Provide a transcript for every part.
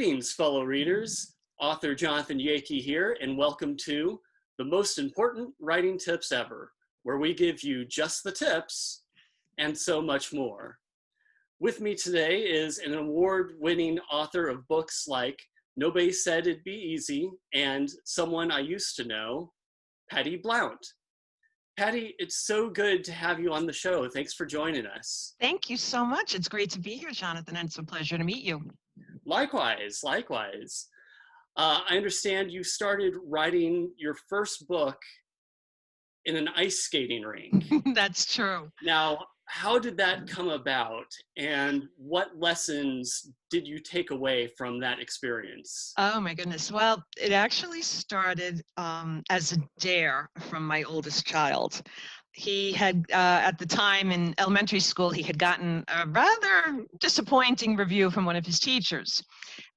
Greetings, fellow readers. Author Jonathan Yeakey here, and welcome to the most important writing tips ever, where we give you just the tips and so much more. With me today is an award-winning author of books like Nobody Said It'd Be Easy and Someone I Used to Know, Patty Blount. Patty, it's so good to have you on the show. Thanks for joining us. Thank you so much. It's great to be here, Jonathan, and it's a pleasure to meet you. Likewise. I understand you started writing your first book in an ice skating rink. That's true. Now, how did that come about, and what lessons did you take away from that experience? Oh my goodness. Well, it actually started as a dare from my oldest child. He had, at the time in elementary school, he had gotten a rather disappointing review from one of his teachers.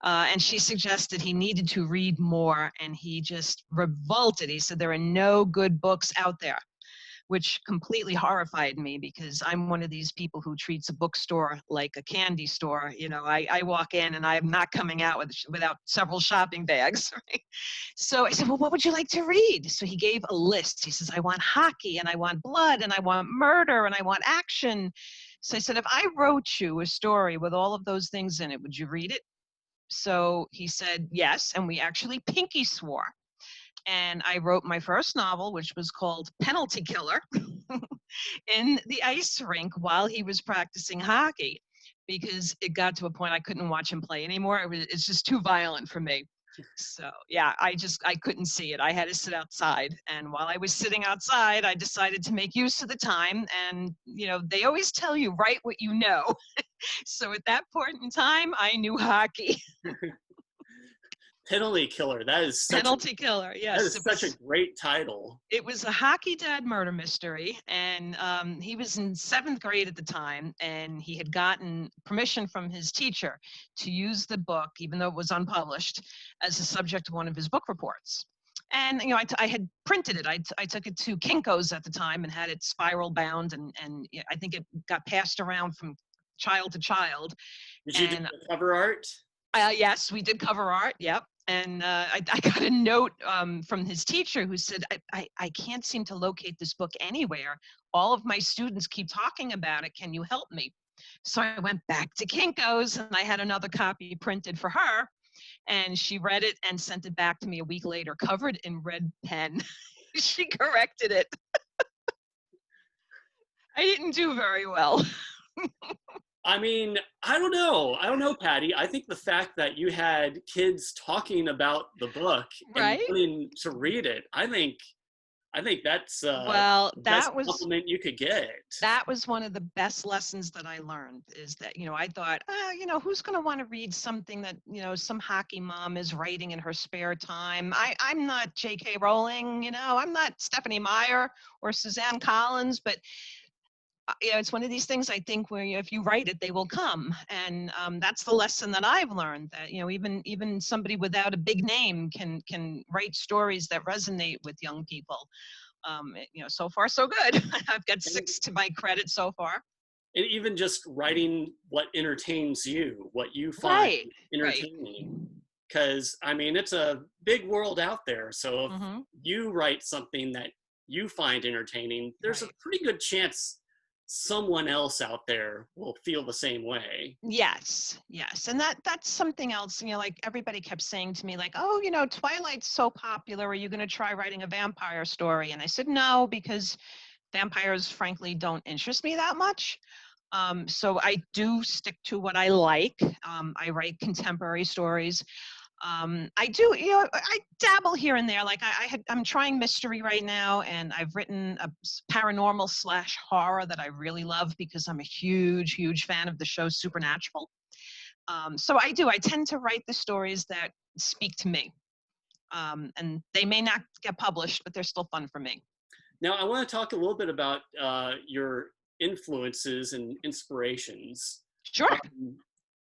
And she suggested he needed to read more, and he just revolted. He said, there are no good books out there, which completely horrified me because I'm one of these people who treats a bookstore like a candy store. You know, I walk in and I'm not coming out without several shopping bags. Right? So I said, well, what would you like to read? So he gave a list. He says, I want hockey, and I want blood, and I want murder, and I want action. So I said, if I wrote you a story with all of those things in it, would you read it? So he said, yes. And we actually pinky swore. And I wrote my first novel, which was called Penalty Killer, in the ice rink while he was practicing hockey, because it got to a point I couldn't watch him play anymore. It's just too violent for me. So yeah, I couldn't see it. I had to sit outside. And while I was sitting outside, I decided to make use of the time. And, you know, they always tell you, write what you know. So at that point in time, I knew hockey. Penalty Killer. Penalty Killer, yes. That is such a great title. It was a hockey dad murder mystery, and he was in 7th grade at the time, and he had gotten permission from his teacher to use the book, even though it was unpublished, as a subject of one of his book reports. And, you know, I had printed it. I took it to Kinko's at the time and had it spiral bound, and I think it got passed around from child to child. Did you do the cover art? Yes, we did cover art, yep. And I got a note from his teacher who said, I can't seem to locate this book anywhere. All of my students keep talking about it. Can you help me? So I went back to Kinko's, and I had another copy printed for her. And she read it and sent it back to me a week later, covered in red pen. She corrected it. I didn't do very well. I mean, I don't know, Patty. I think the fact that you had kids talking about the book and wanting to read it, I think that's the best compliment you could get. That was one of the best lessons that I learned, is that, you know, I thought, you know, who's going to want to read something that, you know, some hockey mom is writing in her spare time? I'm not J.K. Rowling, you know, I'm not Stephanie Meyer or Suzanne Collins, but you know, it's one of these things, I think, where if you write it, they will come. And that's the lesson that I've learned, that, you know, even somebody without a big name can write stories that resonate with young people. You know, so far, so good. I've got 6 to my credit so far. And even just writing what entertains you, what you find entertaining. Because, I mean, it's a big world out there. So if you write something that you find entertaining, there's a pretty good chance someone else out there will feel the same way. Yes. And that's something else, you know, like everybody kept saying to me, like, oh, you know, Twilight's so popular. Are you going to try writing a vampire story? And I said, no, because vampires, frankly, don't interest me that much. So I do stick to what I like. I write contemporary stories. I do, you know, I dabble here and there. Like I'm trying mystery right now, and I've written a paranormal / horror that I really love because I'm a huge fan of the show Supernatural. So I tend to write the stories that speak to me. And they may not get published, but they're still fun for me. Now, I want to talk a little bit about your influences and inspirations. Sure.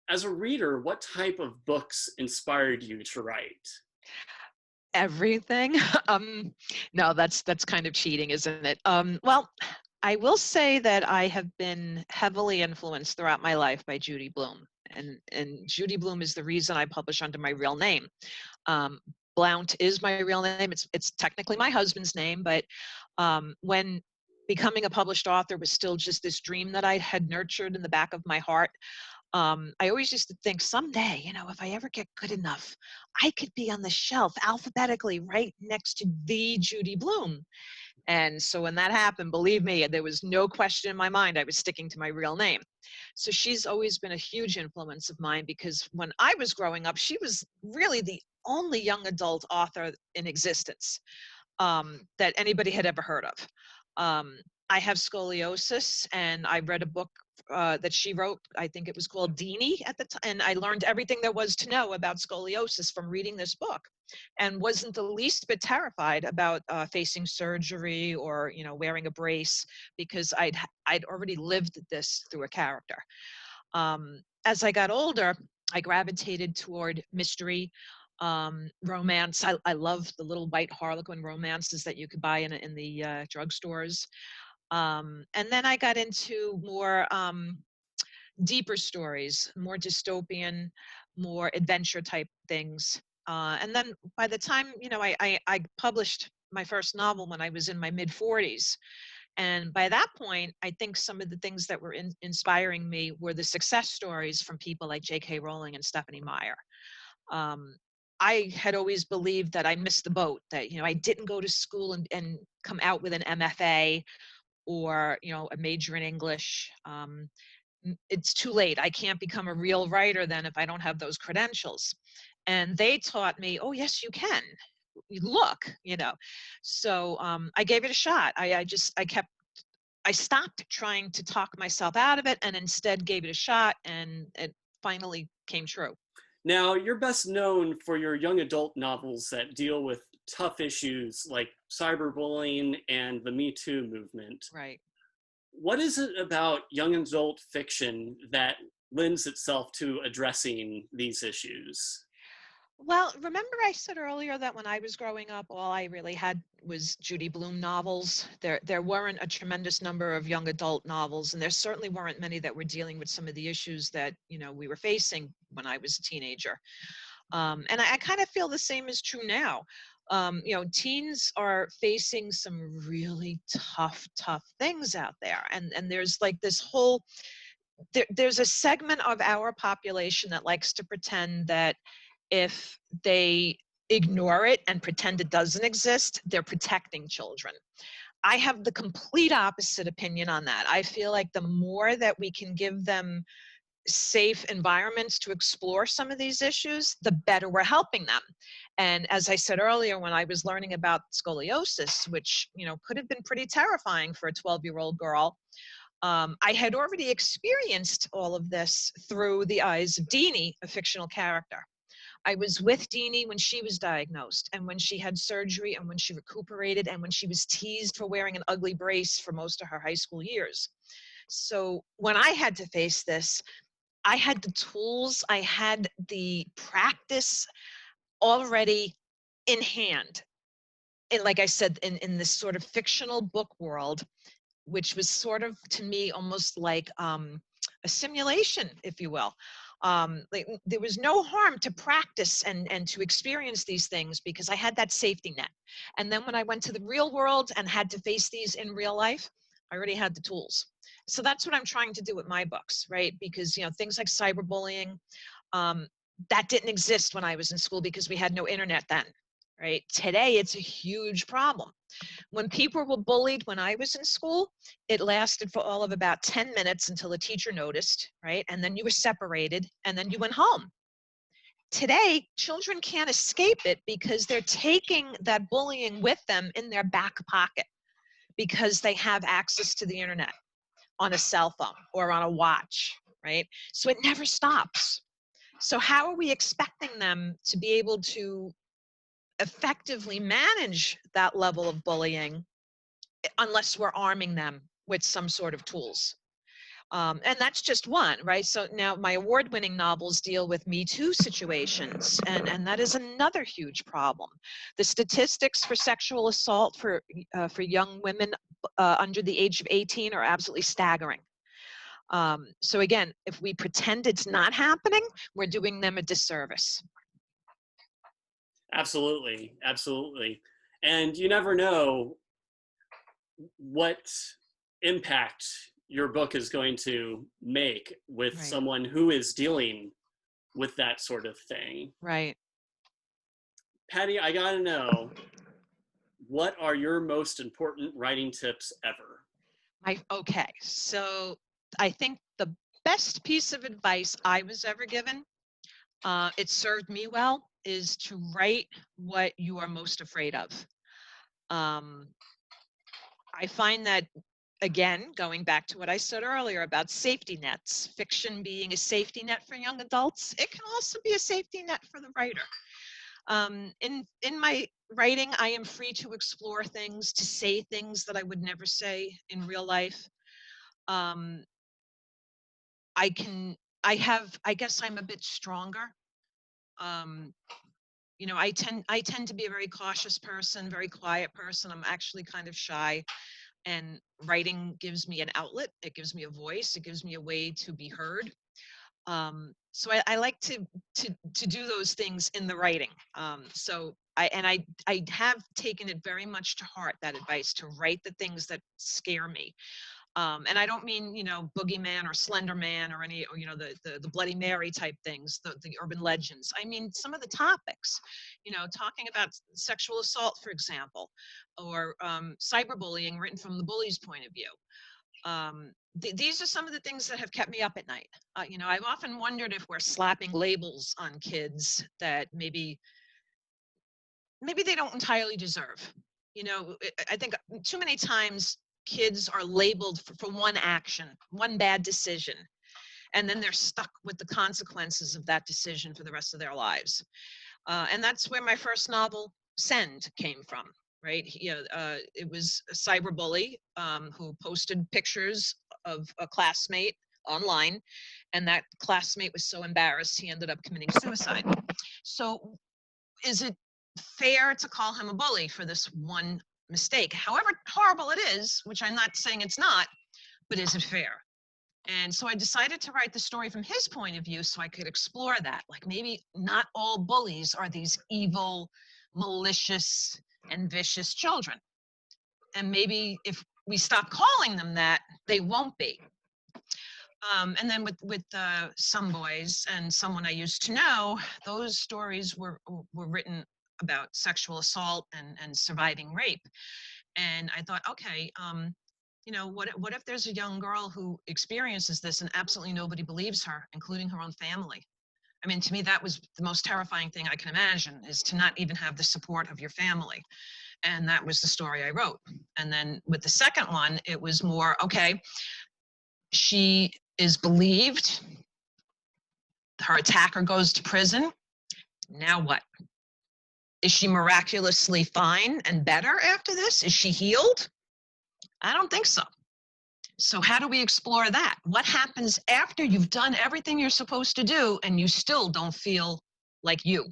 As a reader, what type of books inspired you to write? Everything. No, that's kind of cheating, isn't it? Well, I will say that I have been heavily influenced throughout my life by Judy Blume. And Judy Blume is the reason I publish under my real name. Blount is my real name. It's technically my husband's name, but when becoming a published author was still just this dream that I had nurtured in the back of my heart, I always used to think someday, if I ever get good enough, I could be on the shelf alphabetically right next to the Judy Blume. And so when that happened, believe me, there was no question in my mind I was sticking to my real name. So she's always been a huge influence of mine, because when I was growing up, she was really the only young adult author in existence that anybody had ever heard of. I have scoliosis, and I read a book that she wrote. I think it was called Deanie at the time, and I learned everything there was to know about scoliosis from reading this book, and wasn't the least bit terrified about facing surgery or wearing a brace, because I'd already lived this through a character. As I got older, I gravitated toward mystery, romance. I love the little white Harlequin romances that you could buy in the drugstores. And then I got into more deeper stories, more dystopian, more adventure type things. And then by the time, I published my first novel when I was in my mid 40s. And by that point, I think some of the things that were inspiring me were the success stories from people like J.K. Rowling and Stephanie Meyer. I had always believed that I missed the boat, that, I didn't go to school and come out with an MFA or, a major in English. It's too late. I can't become a real writer then if I don't have those credentials. And they taught me, oh, yes, you can. Look. So I gave it a shot. I stopped trying to talk myself out of it, and instead gave it a shot, and it finally came true. Now, you're best known for your young adult novels that deal with tough issues like cyberbullying and the Me Too movement. Right. What is it about young adult fiction that lends itself to addressing these issues? Well, remember I said earlier that when I was growing up, all I really had was Judy Blume novels. There weren't a tremendous number of young adult novels, and there certainly weren't many that were dealing with some of the issues that, we were facing when I was a teenager. And I kind of feel the same is true now. Teens are facing some really tough things out there. And there's like this whole, there's a segment of our population that likes to pretend that if they ignore it and pretend it doesn't exist, they're protecting children. I have the complete opposite opinion on that. I feel like the more that we can give them safe environments to explore some of these issues, the better we're helping them. And as I said earlier, when I was learning about scoliosis, which, could have been pretty terrifying for a 12-year-old girl, I had already experienced all of this through the eyes of Deanie, a fictional character. I was with Deanie when she was diagnosed, and when she had surgery, and when she recuperated, and when she was teased for wearing an ugly brace for most of her high school years. So when I had to face this, I had the tools, I had the practice already in hand. And like I said, in this sort of fictional book world, which was sort of, to me, almost like a simulation, if you will. Like, there was no harm to practice and to experience these things, because I had that safety net. And then when I went to the real world and had to face these in real life, I already had the tools. So that's what I'm trying to do with my books, right? Because, things like cyberbullying, that didn't exist when I was in school because we had no internet then, right? Today, it's a huge problem. When people were bullied when I was in school, it lasted for all of about 10 minutes until a teacher noticed, right? And then you were separated, and then you went home. Today, children can't escape it because they're taking that bullying with them in their back pocket because they have access to the internet on a cell phone or on a watch, right? So it never stops. So how are we expecting them to be able to effectively manage that level of bullying unless we're arming them with some sort of tools? And that's just one, right? So now my award-winning novels deal with Me Too situations, and that is another huge problem. The statistics for sexual assault for young women under the age of 18 are absolutely staggering. So again, if we pretend it's not happening, we're doing them a disservice. Absolutely, absolutely. And you never know what impact your book is going to make with Right. someone who is dealing with that sort of thing. Right. Patty, I gotta know, what are your most important writing tips ever? Okay, so I think the best piece of advice I was ever given, it served me well, is to write what you are most afraid of. Um, I find that, again, going back to what I said earlier about safety nets, fiction being a safety net for young adults, it can also be a safety net for the writer. In my writing, I am free to explore things, to say things that I would never say in real life. Um, I can, I guess I'm a bit stronger. Um, I tend to be a very cautious person, very quiet person. I'm actually kind of shy, and writing gives me an outlet. It gives me a voice. It gives me a way to be heard. So I like to do those things in the writing. So I have taken it very much to heart, that advice, to write the things that scare me. And I don't mean, Boogeyman or Slender Man or any, or, the Bloody Mary type things, the urban legends. I mean, some of the topics, talking about sexual assault, for example, or cyberbullying written from the bully's point of view. These are some of the things that have kept me up at night. I've often wondered if we're slapping labels on kids that maybe they don't entirely deserve. I think too many times kids are labeled for one action, one bad decision, and then they're stuck with the consequences of that decision for the rest of their lives. And that's where my first novel, Send, came from. Right? It was a cyberbully who posted pictures of a classmate online, and that classmate was so embarrassed he ended up committing suicide. So, is it fair to call him a bully for this one mistake? However horrible it is, which I'm not saying it's not, but is it fair? And so I decided to write the story from his point of view so I could explore that. Like, maybe not all bullies are these evil, malicious, and vicious children. And maybe if we stop calling them that, they won't be. And then with Some Boys and Someone I Used to Know, those stories were written about sexual assault and surviving rape. And I thought, okay, what if there's a young girl who experiences this and absolutely nobody believes her, including her own family? I mean, to me, that was the most terrifying thing I can imagine, is to not even have the support of your family. And that was the story I wrote. And then with the second one, it was more, okay, she is believed, her attacker goes to prison. Now what? Is she miraculously fine and better after this? Is she healed? I don't think so. So how do we explore that? What happens after you've done everything you're supposed to do and you still don't feel like you?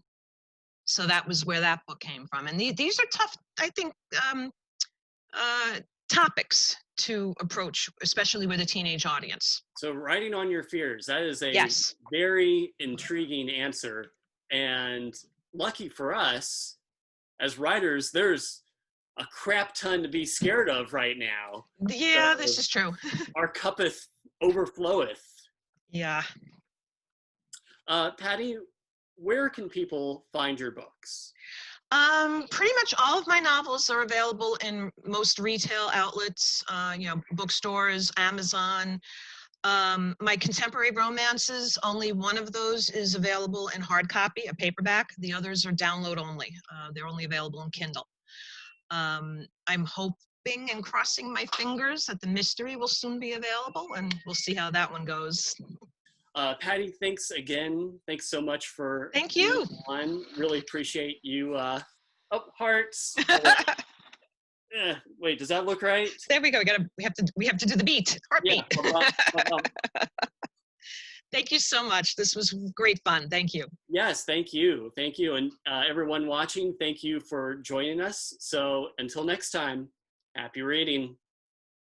So that was where that book came from. And these are tough, I think, topics to approach, especially with a teenage audience. So writing on your fears, that is a Yes. very intriguing answer. And lucky for us, as writers, there's a crap ton to be scared of right now. Yeah, So this is true. our cuppeth overfloweth. Yeah. Patty, where can people find your books? Pretty much all of my novels are available in most retail outlets, bookstores, Amazon. My contemporary romances, only one of those is available in hard copy, a paperback. The others are download only. They're only available in Kindle. I'm hoping and crossing my fingers that The Mystery will soon be available, and we'll see how that one goes. Patty, thanks again. Thanks so much for Thank you. being on. Really appreciate you. Hearts. Wait, does that look right? There we go. We have to do the beat. Heartbeat. Yeah. Thank you so much. This was great fun. Thank you. Yes, thank you. Thank you. And everyone watching, thank you for joining us. So until next time, happy reading.